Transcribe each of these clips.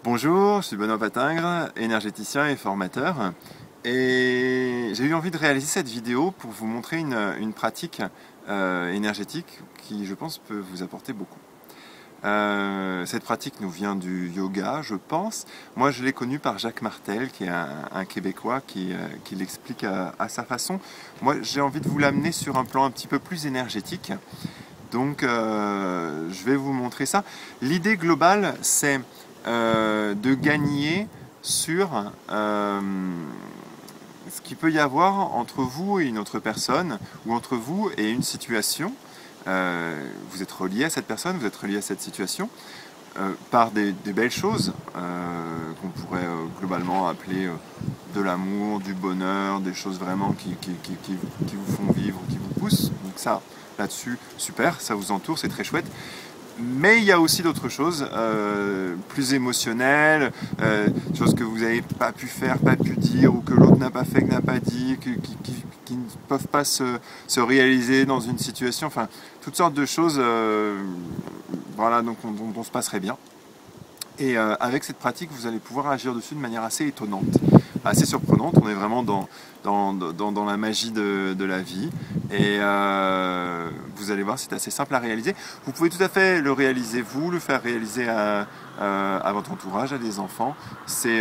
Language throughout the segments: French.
Bonjour, je suis Benoît Patingre, énergéticien et formateur. Et j'ai eu envie de réaliser cette vidéo pour vous montrer une pratique énergétique qui, je pense, peut vous apporter beaucoup. Cette pratique nous vient du yoga, je pense. Moi, je l'ai connue par Jacques Martel, qui est un Québécois qui l'explique à sa façon. Moi, j'ai envie de vous l'amener sur un plan un petit peu plus énergétique. Donc, je vais vous montrer ça. L'idée globale, c'est de gagner sur ce qu'il peut y avoir entre vous et une autre personne, ou entre vous et une situation. Vous êtes relié à cette personne, vous êtes relié à cette situation, par des belles choses qu'on pourrait globalement appeler de l'amour, du bonheur, des choses vraiment qui vous font vivre, qui vous poussent. Donc ça, là-dessus, super, ça vous entoure, c'est très chouette. Mais il y a aussi d'autres choses plus émotionnelles, choses que vous n'avez pas pu faire, pas pu dire, ou que l'autre n'a pas fait, n'a pas dit, qui ne peuvent pas se réaliser dans une situation, enfin, toutes sortes de choses voilà, donc, dont on se passerait bien. Et avec cette pratique, vous allez pouvoir agir dessus de manière assez étonnante, assez surprenante. On est vraiment dans la magie de la vie. Et vous allez voir, c'est assez simple à réaliser. Vous pouvez tout à fait le réaliser vous, le faire réaliser à votre entourage, à des enfants. C'est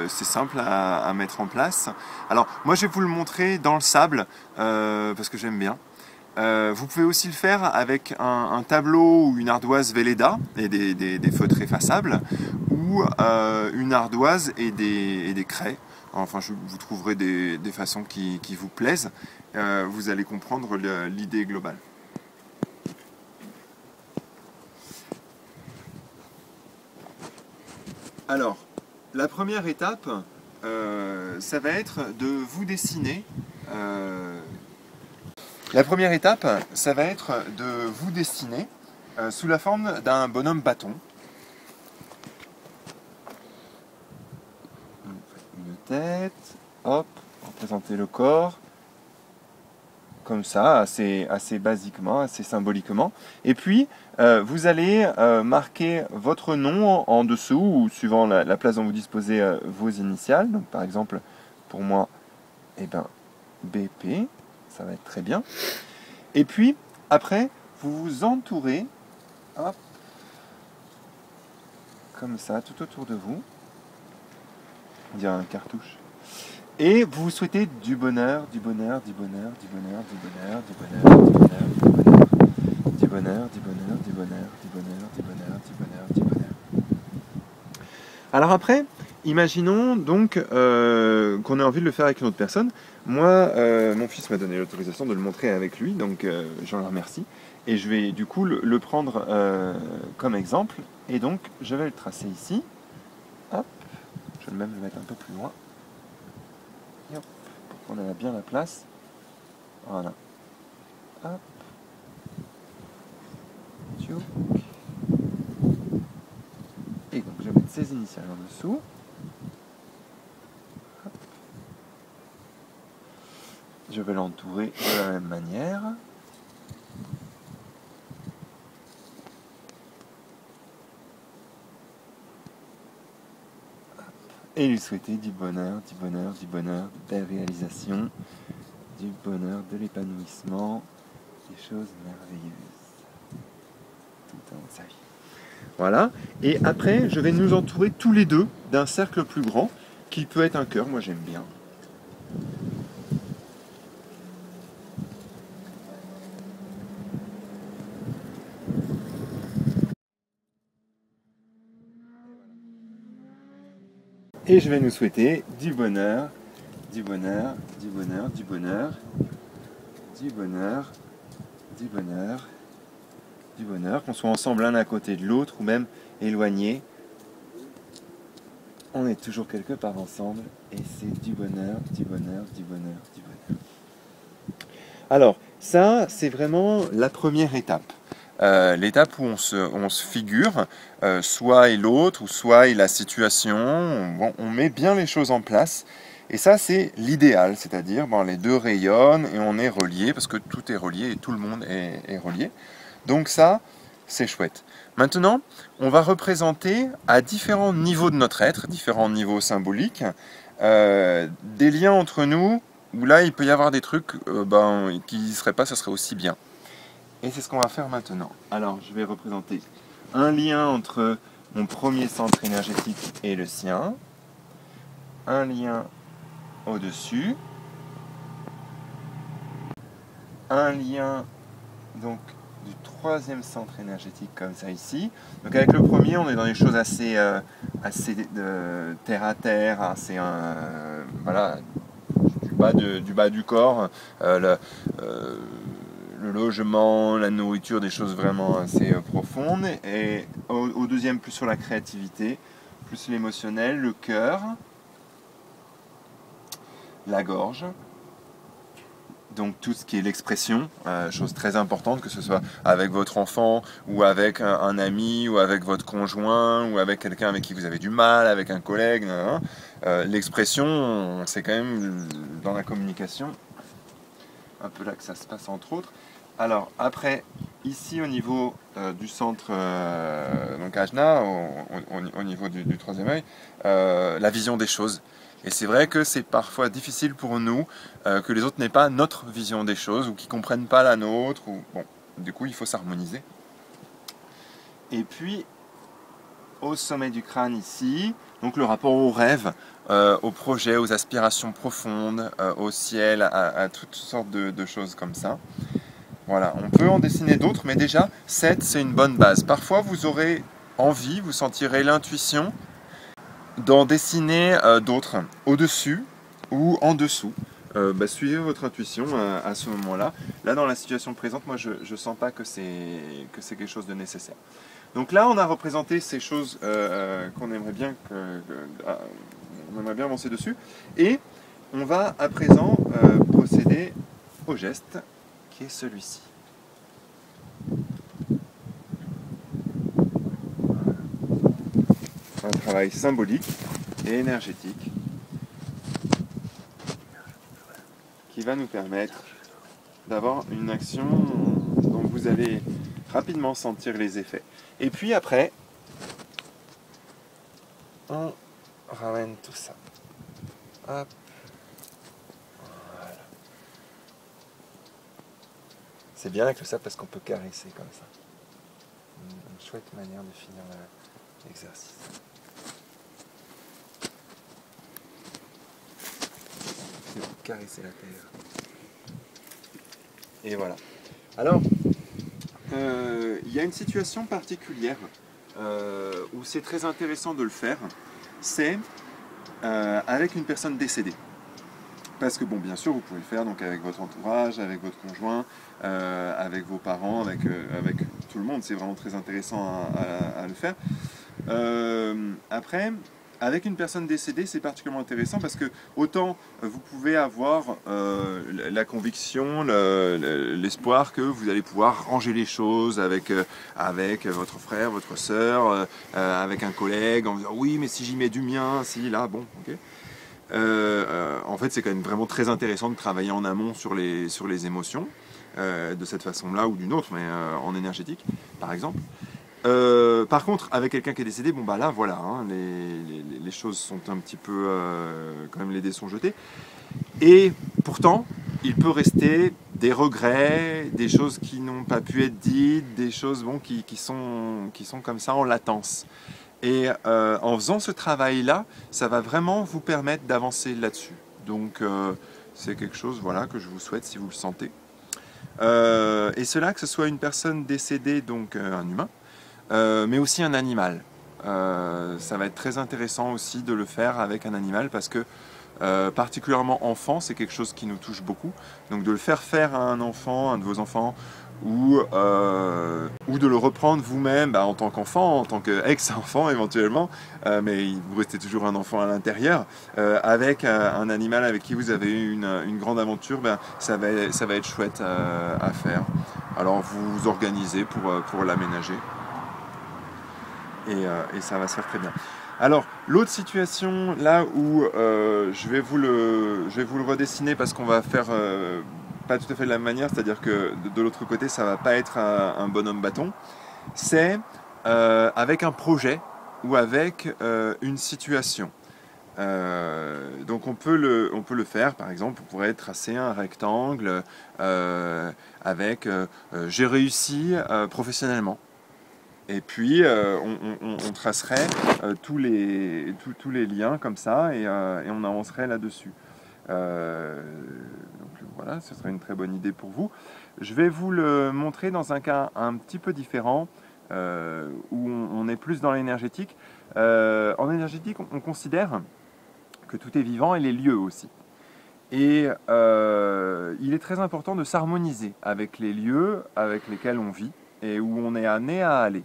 simple à mettre en place. Alors, moi, je vais vous le montrer dans le sable, parce que j'aime bien. Vous pouvez aussi le faire avec un tableau ou une ardoise Velleda et des feutres effaçables, ou une ardoise et des craies. Enfin, vous trouverez des façons qui vous plaisent. Vous allez comprendre l'idée globale. Alors, la première étape, ça va être de vous dessiner. La première étape, ça va être de vous dessiner sous la forme d'un bonhomme bâton. Une tête, hop, représenter le corps, comme ça, assez basiquement, assez symboliquement. Et puis, vous allez marquer votre nom en dessous, ou suivant la place dont vous disposez vos initiales. Donc, par exemple, pour moi, eh ben, BP. Ça va être très bien. Et puis, après, vous vous entourez, hop, comme ça, tout autour de vous. On dirait un cartouche. Et vous souhaitez du bonheur, du bonheur, du bonheur, du bonheur, du bonheur, du bonheur, du bonheur, du bonheur, du bonheur, du bonheur, du bonheur, du bonheur, du bonheur, du bonheur, du bonheur. Alors après, imaginons donc qu'on ait envie de le faire avec une autre personne. Moi, mon fils m'a donné l'autorisation de le montrer avec lui, donc j'en le remercie. Et je vais du coup le prendre comme exemple. Et donc, je vais le tracer ici. Hop, je vais même le mettre un peu plus loin. Et hop, pour qu'on ait bien la place. Voilà. Hop. Tchouk. Et donc, je vais mettre ses initiales en dessous. Hop. Je vais l'entourer de la même manière. Et lui souhaiter du bonheur, du bonheur, du bonheur, de belles réalisations, du bonheur, de l'épanouissement, des choses merveilleuses tout dans sa vie. Voilà. Et après, je vais nous entourer tous les deux d'un cercle plus grand, qui peut être un cœur, moi j'aime bien. Et je vais nous souhaiter du bonheur, du bonheur, du bonheur, du bonheur, du bonheur, du bonheur, du bonheur, qu'on soit ensemble l'un à côté de l'autre ou même éloignés. On est toujours quelque part ensemble et c'est du bonheur, du bonheur, du bonheur, du bonheur. Alors, ça, c'est vraiment la première étape. L'étape où on se figure, soit est l'autre, ou soit est la situation, on met bien les choses en place. Et ça, c'est l'idéal, c'est-à-dire les deux rayonnent et on est reliés, parce que tout est relié et tout le monde est relié. Donc ça, c'est chouette. Maintenant, on va représenter à différents niveaux de notre être, différents niveaux symboliques, des liens entre nous, où là il peut y avoir des trucs qui ne seraient pas, ça serait aussi bien. Et c'est ce qu'on va faire maintenant. Alors je vais représenter un lien entre mon premier centre énergétique et le sien, un lien au-dessus, un lien donc du troisième centre énergétique comme ça ici. Donc avec le premier, on est dans des choses assez terre à terre, assez voilà, du bas du corps, le logement, la nourriture, des choses vraiment assez profondes. Et au deuxième, plus sur la créativité, plus l'émotionnel, le cœur, la gorge. Donc tout ce qui est l'expression, chose très importante, que ce soit avec votre enfant, ou avec un ami, ou avec votre conjoint, ou avec quelqu'un avec qui vous avez du mal, avec un collègue. L'expression, c'est quand même dans la communication, un peu là que ça se passe entre autres. Alors après, ici au niveau du centre, donc Ajna, au niveau du troisième œil, la vision des choses. Et c'est vrai que c'est parfois difficile pour nous que les autres n'aient pas notre vision des choses ou qu'ils ne comprennent pas la nôtre. Bon, du coup, il faut s'harmoniser. Et puis, au sommet du crâne ici, donc le rapport aux rêves, aux projets, aux aspirations profondes, au ciel, à toutes sortes de choses comme ça. Voilà, on peut en dessiner d'autres, mais déjà, 7, c'est une bonne base. Parfois, vous aurez envie, vous sentirez l'intuition d'en dessiner d'autres au-dessus ou en dessous. Suivez votre intuition à ce moment-là. Là, dans la situation présente, moi, je ne sens pas que c'est quelque chose de nécessaire. Donc là, on a représenté ces choses qu'on aimerait bien avancer dessus. Et on va à présent procéder au geste qui est celui-ci. Un travail symbolique et énergétique qui va nous permettre d'avoir une action dont vous allez rapidement sentir les effets. Et puis après, on ramène tout ça. Hop. Voilà. C'est bien avec le sable parce qu'on peut caresser comme ça. Une chouette manière de finir l'exercice. Caresser la terre. Et voilà. Alors, il y a une situation particulière où c'est très intéressant de le faire. C'est avec une personne décédée. Parce que bon, bien sûr, vous pouvez le faire donc avec votre entourage, avec votre conjoint, avec vos parents, avec tout le monde. C'est vraiment très intéressant à le faire. Après, avec une personne décédée, c'est particulièrement intéressant parce que autant vous pouvez avoir la conviction, l'espoir que vous allez pouvoir ranger les choses avec votre frère, votre sœur, avec un collègue, en disant oui, mais si j'y mets du mien, si là, bon, ok. En fait, c'est quand même vraiment très intéressant de travailler en amont sur les émotions, de cette façon-là ou d'une autre, mais en énergétique, par exemple. Par contre, avec quelqu'un qui est décédé, bon bah là voilà, hein, les choses sont un petit peu, quand même les dés sont jetés. Et pourtant, il peut rester des regrets, des choses qui n'ont pas pu être dites, des choses qui sont comme ça en latence. Et en faisant ce travail-là, ça va vraiment vous permettre d'avancer là-dessus. Donc c'est quelque chose voilà, que je vous souhaite si vous le sentez. Et cela, que ce soit une personne décédée, donc un humain, mais aussi un animal. Ça va être très intéressant aussi de le faire avec un animal parce que particulièrement enfant, c'est quelque chose qui nous touche beaucoup. Donc de le faire à un enfant, un de vos enfants, ou de le reprendre vous-même en tant qu'enfant, en tant qu'ex-enfant éventuellement, mais vous restez toujours un enfant à l'intérieur, avec un animal avec qui vous avez eu une grande aventure, ça va être chouette à faire. Alors vous vous organisez pour l'aménager. Et ça va se faire très bien. Alors, l'autre situation, là où je vais vous le redessiner parce qu'on va faire pas tout à fait de la même manière, c'est-à-dire que de l'autre côté, ça va pas être un bonhomme bâton, c'est avec un projet ou avec une situation. Donc on peut le faire, par exemple, on pourrait tracer un rectangle avec j'ai réussi professionnellement. Et puis on tracerait tous les liens comme ça et on avancerait là-dessus. Donc voilà, ce serait une très bonne idée pour vous. Je vais vous le montrer dans un cas un petit peu différent où on est plus dans l'énergétique. En énergétique, on considère que tout est vivant et les lieux aussi. Et il est très important de s'harmoniser avec les lieux avec lesquels on vit et où on est amené à aller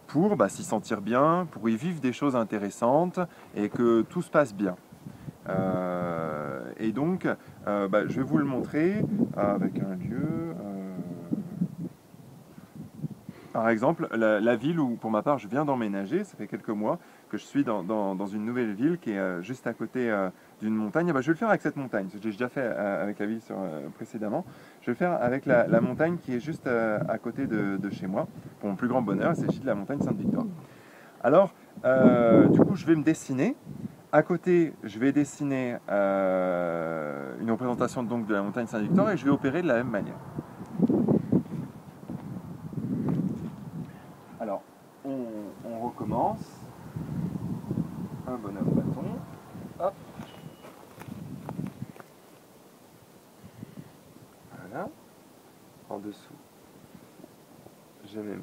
pour s'y sentir bien, pour y vivre des choses intéressantes et que tout se passe bien. Et donc, je vais vous le montrer avec un lieu. Par exemple, la ville où, pour ma part, je viens d'emménager, ça fait quelques mois que je suis dans une nouvelle ville qui est juste à côté d'une montagne. Je vais le faire avec cette montagne, parce que j'ai déjà fait avec la ville précédemment. Je vais le faire avec la montagne qui est juste à côté de chez moi. Pour mon plus grand bonheur, il s'agit de la montagne Sainte-Victoire. Alors, du coup, je vais me dessiner. À côté, je vais dessiner une représentation donc de la montagne Saint-Victor et je vais opérer de la même manière. Alors, on recommence. Un bonhomme bâton. Hop. Voilà. En dessous, je mets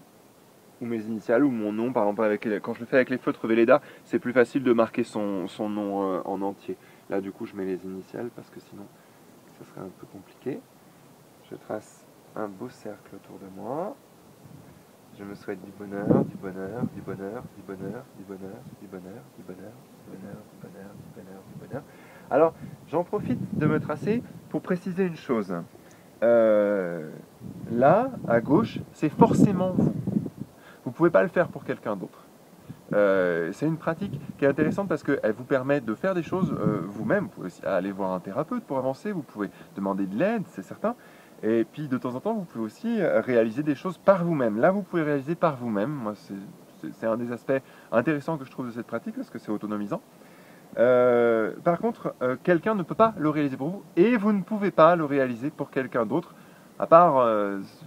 ou mes initiales ou mon nom. Par exemple, quand je le fais avec les feutres Velleda, c'est plus facile de marquer son nom en entier. Là, du coup, je mets les initiales parce que sinon, ça serait un peu compliqué. Je trace un beau cercle autour de moi. Je me souhaite du bonheur, du bonheur, du bonheur, du bonheur, du bonheur, du bonheur, du bonheur, du bonheur, du bonheur, du bonheur, du bonheur. Alors, j'en profite de me tracer pour préciser une chose. Là, à gauche, c'est forcément vous. Vous ne pouvez pas le faire pour quelqu'un d'autre. C'est une pratique qui est intéressante parce qu'elle vous permet de faire des choses vous-même. Vous pouvez aussi aller voir un thérapeute pour avancer, vous pouvez demander de l'aide, c'est certain. Et puis de temps en temps, vous pouvez aussi réaliser des choses par vous-même. Là, vous pouvez réaliser par vous-même. Moi, c'est un des aspects intéressants que je trouve de cette pratique parce que c'est autonomisant. Par contre, quelqu'un ne peut pas le réaliser pour vous et vous ne pouvez pas le réaliser pour quelqu'un d'autre, à part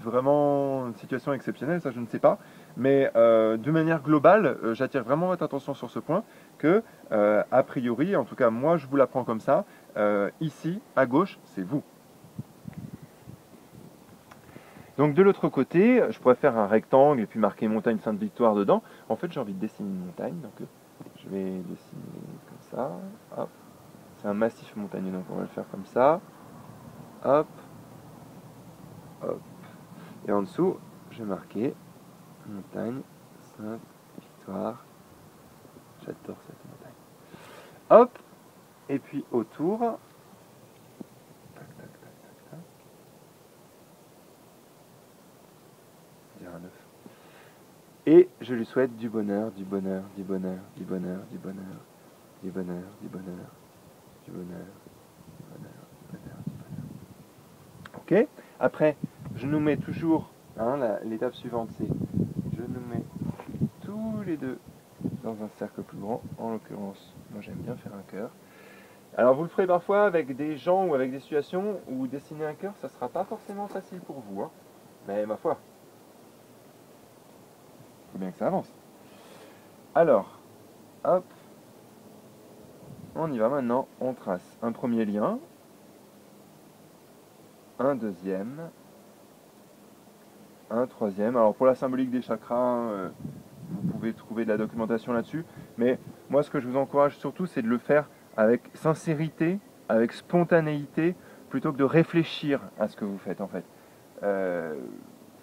vraiment une situation exceptionnelle, ça je ne sais pas. Mais de manière globale, j'attire vraiment votre attention sur ce point que, a priori, en tout cas moi je vous l'apprends comme ça, ici, à gauche, c'est vous. Donc de l'autre côté, je pourrais faire un rectangle et puis marquer montagne Sainte-Victoire dedans. En fait, j'ai envie de dessiner une montagne, donc je vais dessiner comme ça. Hop. C'est un massif montagneux, donc on va le faire comme ça. Hop. Hop. Et en dessous, je vais marquer montagne Sainte-Victoire. J'adore cette montagne. Hop. Et puis autour. Tac, tac, tac, tac, tac. Dire un œuf. Et je lui souhaite du bonheur, du bonheur, du bonheur, du bonheur, du bonheur, du bonheur, du bonheur, du bonheur, du bonheur, du bonheur, du bonheur. Ok. Après, je nous mets toujours, l'étape suivante, c'est je nous mets tous les deux dans un cercle plus grand. En l'occurrence, moi j'aime bien faire un cœur. Alors vous le ferez parfois avec des gens ou avec des situations où dessiner un cœur, ça ne sera pas forcément facile pour vous, hein. Mais ma foi, il faut bien que ça avance. Alors, hop, on y va maintenant, on trace un premier lien, un deuxième, un troisième. Alors pour la symbolique des chakras, vous pouvez trouver de la documentation là-dessus, mais moi ce que je vous encourage surtout, c'est de le faire avec sincérité, avec spontanéité, plutôt que de réfléchir à ce que vous faites en fait.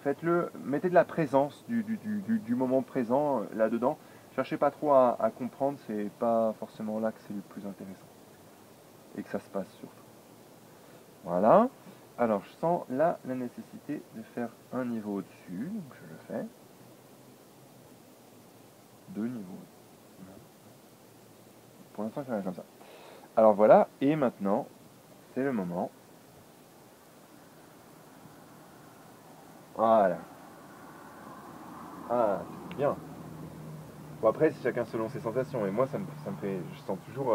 Faites-le, mettez de la présence du moment présent là-dedans. Cherchez pas trop à comprendre, c'est pas forcément là que c'est le plus intéressant. Et que ça se passe surtout. Voilà. Alors je sens là la nécessité de faire un niveau au-dessus, donc je le fais. 2 niveaux. Pour l'instant, je fais rien comme ça. Alors voilà, et maintenant, c'est le moment. Voilà. Ah, c'est bien. Bon, après, c'est chacun selon ses sensations. Et moi, ça me fait, je sens toujours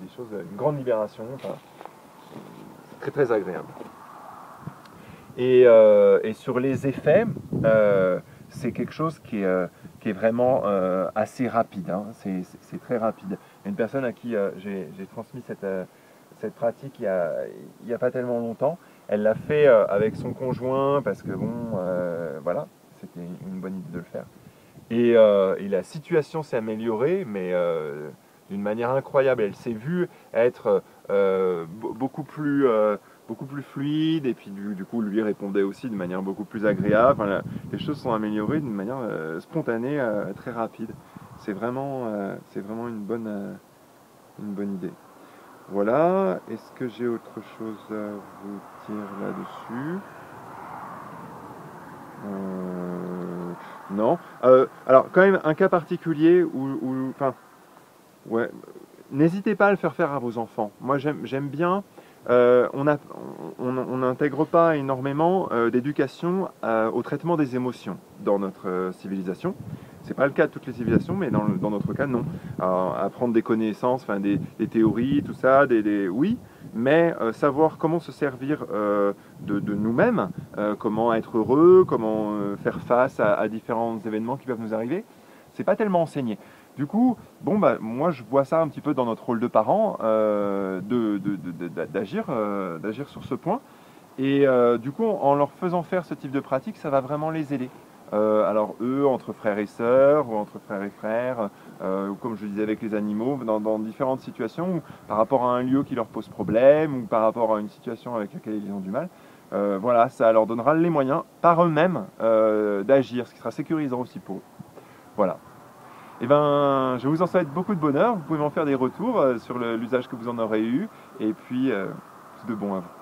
des choses, une grande libération. Enfin, c'est très très agréable. Et sur les effets, c'est quelque chose qui est vraiment assez rapide. Hein. C'est très rapide. Il y a une personne à qui j'ai transmis cette pratique il y a pas tellement longtemps. Elle l'a fait avec son conjoint parce que bon, voilà, c'était une bonne idée de le faire. Et la situation s'est améliorée, mais d'une manière incroyable. Elle s'est vue être beaucoup plus fluide, et puis du coup, lui répondait aussi de manière beaucoup plus agréable. Enfin, les choses sont améliorées d'une manière spontanée, très rapide. C'est vraiment une bonne idée. Voilà. Est-ce que j'ai autre chose à vous dire là-dessus? Non. Alors, quand même, un cas particulier enfin, ouais, n'hésitez pas à le faire faire à vos enfants. Moi, j'aime bien. On n'intègre pas énormément d'éducation au traitement des émotions dans notre civilisation. C'est pas le cas de toutes les civilisations, mais dans notre cas, non. Alors, apprendre des connaissances, enfin des théories, tout ça, oui, mais savoir comment se servir de nous-mêmes, comment être heureux, comment faire face à différents événements qui peuvent nous arriver, c'est pas tellement enseigné. Du coup, bon, bah, moi je vois ça un petit peu dans notre rôle de parent, d'agir sur ce point. Et du coup, en leur faisant faire ce type de pratique, ça va vraiment les aider. Alors eux, entre frères et sœurs, ou entre frères et frères, ou comme je le disais avec les animaux, dans différentes situations, ou par rapport à un lieu qui leur pose problème, ou par rapport à une situation avec laquelle ils ont du mal, voilà, ça leur donnera les moyens, par eux-mêmes, d'agir, ce qui sera sécurisant aussi pour eux. Voilà. Eh ben, je vous en souhaite beaucoup de bonheur. Vous pouvez m'en faire des retours sur l'usage que vous en aurez eu. Et puis, tout de bon à vous.